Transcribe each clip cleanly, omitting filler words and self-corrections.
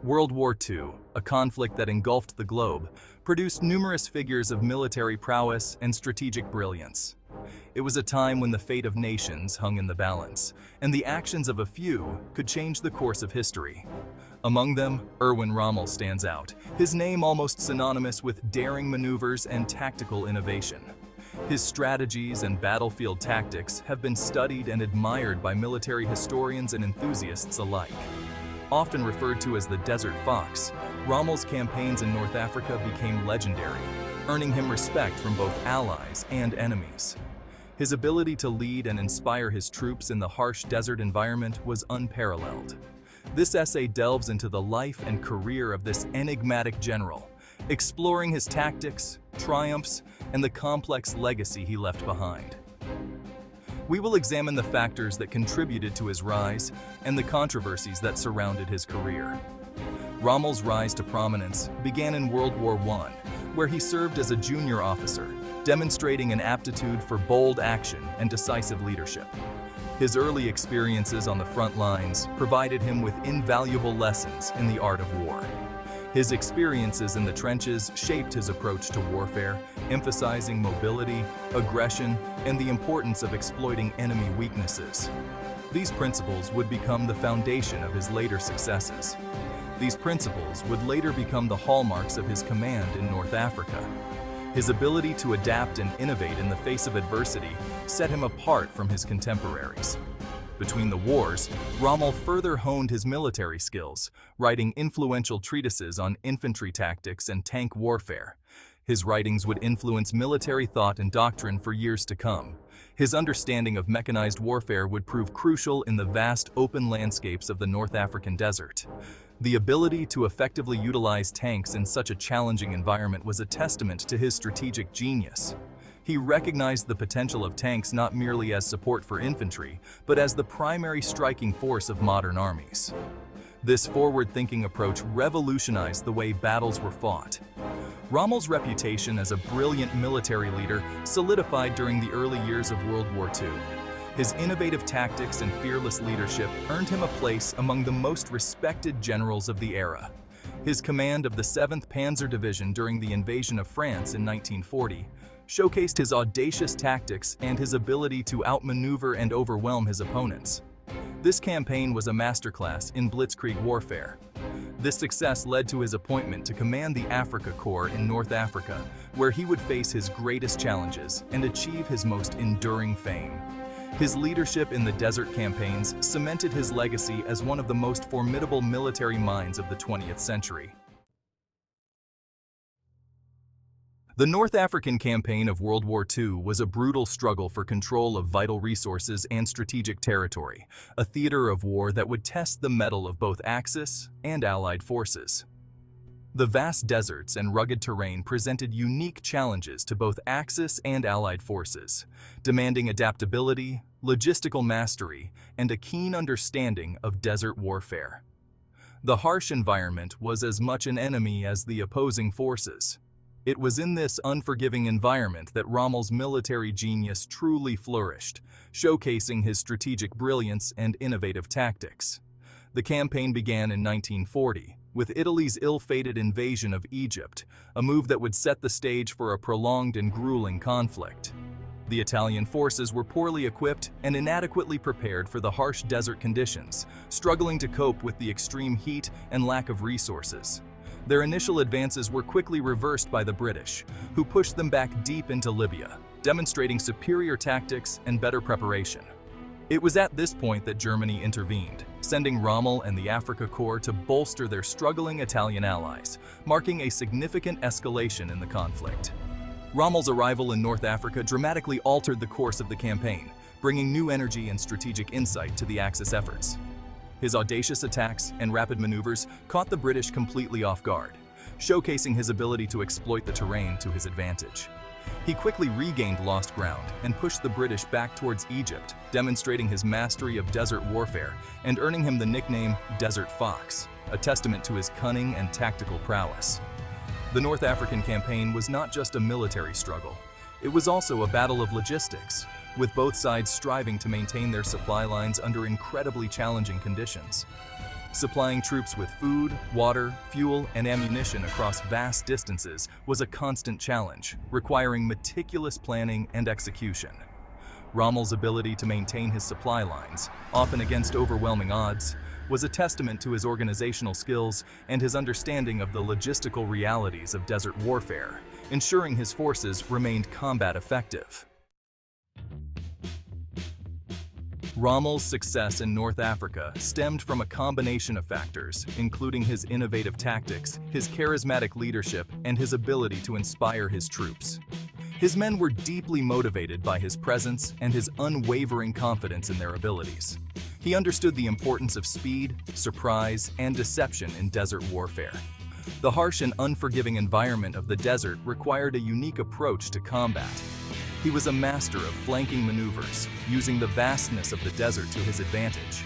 World War II, a conflict that engulfed the globe, produced numerous figures of military prowess and strategic brilliance. It was a time when the fate of nations hung in the balance, and the actions of a few could change the course of history. Among them, Erwin Rommel stands out, his name almost synonymous with daring maneuvers and tactical innovation. His strategies and battlefield tactics have been studied and admired by military historians and enthusiasts alike. Often referred to as the Desert Fox, Rommel's campaigns in North Africa became legendary, earning him respect from both allies and enemies. His ability to lead and inspire his troops in the harsh desert environment was unparalleled. This essay delves into the life and career of this enigmatic general, exploring his tactics, triumphs, and the complex legacy he left behind. We will examine the factors that contributed to his rise and the controversies that surrounded his career. Rommel's rise to prominence began in World War I, where he served as a junior officer, demonstrating an aptitude for bold action and decisive leadership. His early experiences on the front lines provided him with invaluable lessons in the art of war. His experiences in the trenches shaped his approach to warfare, emphasizing mobility, aggression, and the importance of exploiting enemy weaknesses. These principles would become the foundation of his later successes. These principles would later become the hallmarks of his command in North Africa. His ability to adapt and innovate in the face of adversity set him apart from his contemporaries. Between the wars, Rommel further honed his military skills, writing influential treatises on infantry tactics and tank warfare. His writings would influence military thought and doctrine for years to come. His understanding of mechanized warfare would prove crucial in the vast open landscapes of the North African desert. The ability to effectively utilize tanks in such a challenging environment was a testament to his strategic genius. He recognized the potential of tanks not merely as support for infantry, but as the primary striking force of modern armies. This forward-thinking approach revolutionized the way battles were fought. Rommel's reputation as a brilliant military leader solidified during the early years of World War II. His innovative tactics and fearless leadership earned him a place among the most respected generals of the era. His command of the 7th Panzer Division during the invasion of France in 1940 showcased his audacious tactics and his ability to outmaneuver and overwhelm his opponents. This campaign was a masterclass in blitzkrieg warfare. This success led to his appointment to command the Afrika Korps in North Africa, where he would face his greatest challenges and achieve his most enduring fame. His leadership in the desert campaigns cemented his legacy as one of the most formidable military minds of the 20th century. The North African campaign of World War II was a brutal struggle for control of vital resources and strategic territory, a theater of war that would test the mettle of both Axis and Allied forces. The vast deserts and rugged terrain presented unique challenges to both Axis and Allied forces, demanding adaptability, logistical mastery, and a keen understanding of desert warfare. The harsh environment was as much an enemy as the opposing forces. It was in this unforgiving environment that Rommel's military genius truly flourished, showcasing his strategic brilliance and innovative tactics. The campaign began in 1940, with Italy's ill-fated invasion of Egypt, a move that would set the stage for a prolonged and grueling conflict. The Italian forces were poorly equipped and inadequately prepared for the harsh desert conditions, struggling to cope with the extreme heat and lack of resources. Their initial advances were quickly reversed by the British, who pushed them back deep into Libya, demonstrating superior tactics and better preparation. It was at this point that Germany intervened, sending Rommel and the Afrika Korps to bolster their struggling Italian allies, marking a significant escalation in the conflict. Rommel's arrival in North Africa dramatically altered the course of the campaign, bringing new energy and strategic insight to the Axis efforts. His audacious attacks and rapid maneuvers caught the British completely off guard, showcasing his ability to exploit the terrain to his advantage. He quickly regained lost ground and pushed the British back towards Egypt, demonstrating his mastery of desert warfare and earning him the nickname Desert Fox, a testament to his cunning and tactical prowess. The North African campaign was not just a military struggle, it was also a battle of logistics, with both sides striving to maintain their supply lines under incredibly challenging conditions. Supplying troops with food, water, fuel, and ammunition across vast distances was a constant challenge, requiring meticulous planning and execution. Rommel's ability to maintain his supply lines, often against overwhelming odds, was a testament to his organizational skills and his understanding of the logistical realities of desert warfare, ensuring his forces remained combat effective. Rommel's success in North Africa stemmed from a combination of factors, including his innovative tactics, his charismatic leadership, and his ability to inspire his troops. His men were deeply motivated by his presence and his unwavering confidence in their abilities. He understood the importance of speed, surprise, and deception in desert warfare. The harsh and unforgiving environment of the desert required a unique approach to combat. He was a master of flanking maneuvers, using the vastness of the desert to his advantage.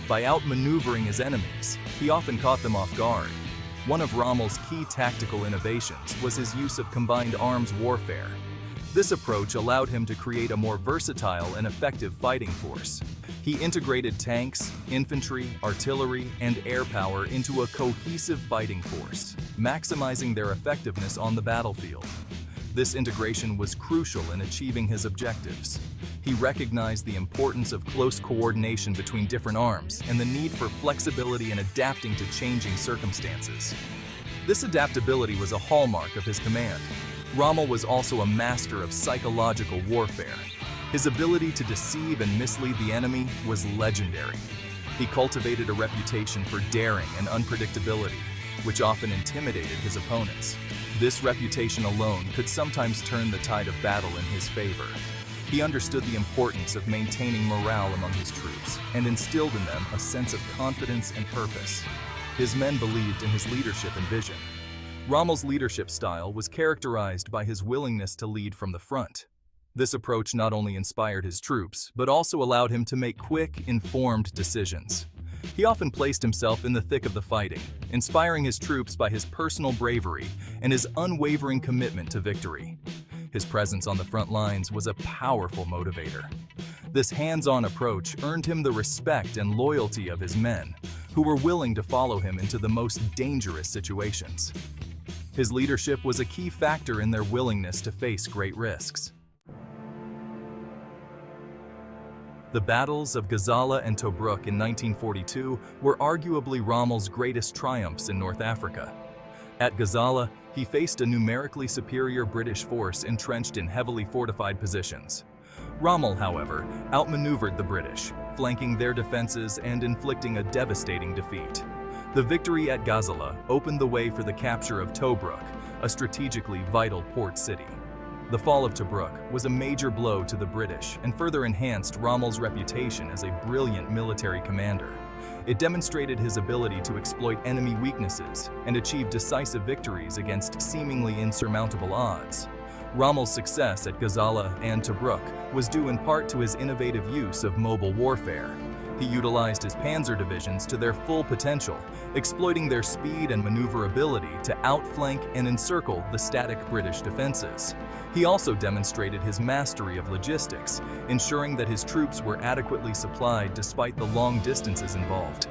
By outmaneuvering his enemies, he often caught them off guard. One of Rommel's key tactical innovations was his use of combined arms warfare. This approach allowed him to create a more versatile and effective fighting force. He integrated tanks, infantry, artillery, and air power into a cohesive fighting force, maximizing their effectiveness on the battlefield. This integration was crucial in achieving his objectives. He recognized the importance of close coordination between different arms and the need for flexibility in adapting to changing circumstances. This adaptability was a hallmark of his command. Rommel was also a master of psychological warfare. His ability to deceive and mislead the enemy was legendary. He cultivated a reputation for daring and unpredictability, which often intimidated his opponents. This reputation alone could sometimes turn the tide of battle in his favor. He understood the importance of maintaining morale among his troops and instilled in them a sense of confidence and purpose. His men believed in his leadership and vision. Rommel's leadership style was characterized by his willingness to lead from the front. This approach not only inspired his troops, but also allowed him to make quick, informed decisions. He often placed himself in the thick of the fighting, inspiring his troops by his personal bravery and his unwavering commitment to victory. His presence on the front lines was a powerful motivator. This hands-on approach earned him the respect and loyalty of his men, who were willing to follow him into the most dangerous situations. His leadership was a key factor in their willingness to face great risks. The battles of Gazala and Tobruk in 1942 were arguably Rommel's greatest triumphs in North Africa. At Gazala, he faced a numerically superior British force entrenched in heavily fortified positions. Rommel, however, outmaneuvered the British, flanking their defenses and inflicting a devastating defeat. The victory at Gazala opened the way for the capture of Tobruk, a strategically vital port city. The fall of Tobruk was a major blow to the British and further enhanced Rommel's reputation as a brilliant military commander. It demonstrated his ability to exploit enemy weaknesses and achieve decisive victories against seemingly insurmountable odds. Rommel's success at Gazala and Tobruk was due in part to his innovative use of mobile warfare. He utilized his Panzer Divisions to their full potential, exploiting their speed and maneuverability to outflank and encircle the static British defenses. He also demonstrated his mastery of logistics, ensuring that his troops were adequately supplied despite the long distances involved.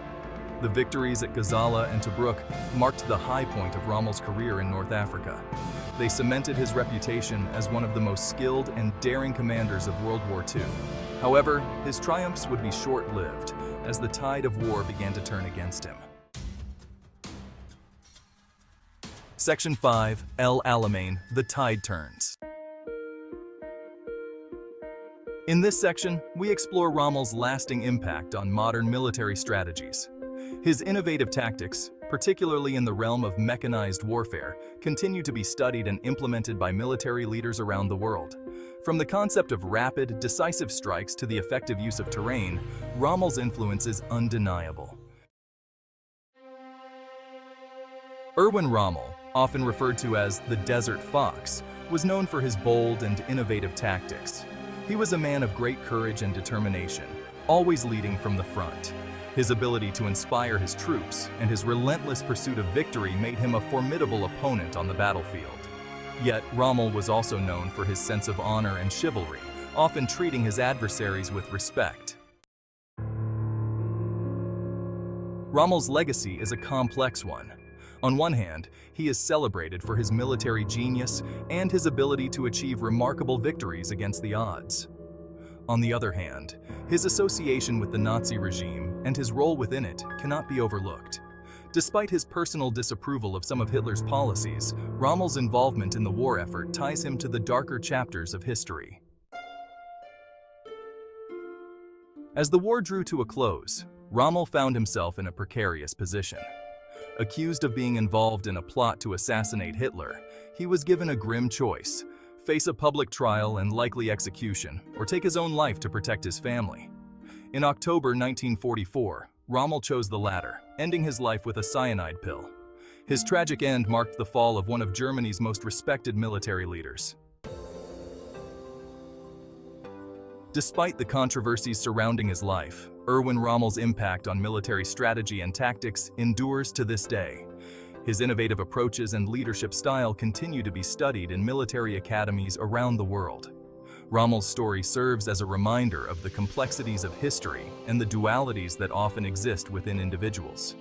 The victories at Gazala and Tobruk marked the high point of Rommel's career in North Africa. They cemented his reputation as one of the most skilled and daring commanders of World War II. However, his triumphs would be short-lived, as the tide of war began to turn against him. Section 5, El Alamein, The Tide Turns. In this section, we explore Rommel's lasting impact on modern military strategies. His innovative tactics, particularly in the realm of mechanized warfare, continue to be studied and implemented by military leaders around the world. From the concept of rapid, decisive strikes to the effective use of terrain, Rommel's influence is undeniable. Erwin Rommel, often referred to as the Desert Fox, was known for his bold and innovative tactics. He was a man of great courage and determination, always leading from the front. His ability to inspire his troops and his relentless pursuit of victory made him a formidable opponent on the battlefield. Yet, Rommel was also known for his sense of honor and chivalry, often treating his adversaries with respect. Rommel's legacy is a complex one. On one hand, he is celebrated for his military genius and his ability to achieve remarkable victories against the odds. On the other hand, his association with the Nazi regime and his role within it cannot be overlooked. Despite his personal disapproval of some of Hitler's policies, Rommel's involvement in the war effort ties him to the darker chapters of history. As the war drew to a close, Rommel found himself in a precarious position. Accused of being involved in a plot to assassinate Hitler, he was given a grim choice: face a public trial and likely execution, or take his own life to protect his family. In October 1944, Rommel chose the latter, ending his life with a cyanide pill. His tragic end marked the fall of one of Germany's most respected military leaders. Despite the controversies surrounding his life, Erwin Rommel's impact on military strategy and tactics endures to this day. His innovative approaches and leadership style continue to be studied in military academies around the world. Rommel's story serves as a reminder of the complexities of history and the dualities that often exist within individuals.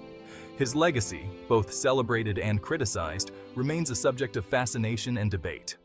His legacy, both celebrated and criticized, remains a subject of fascination and debate.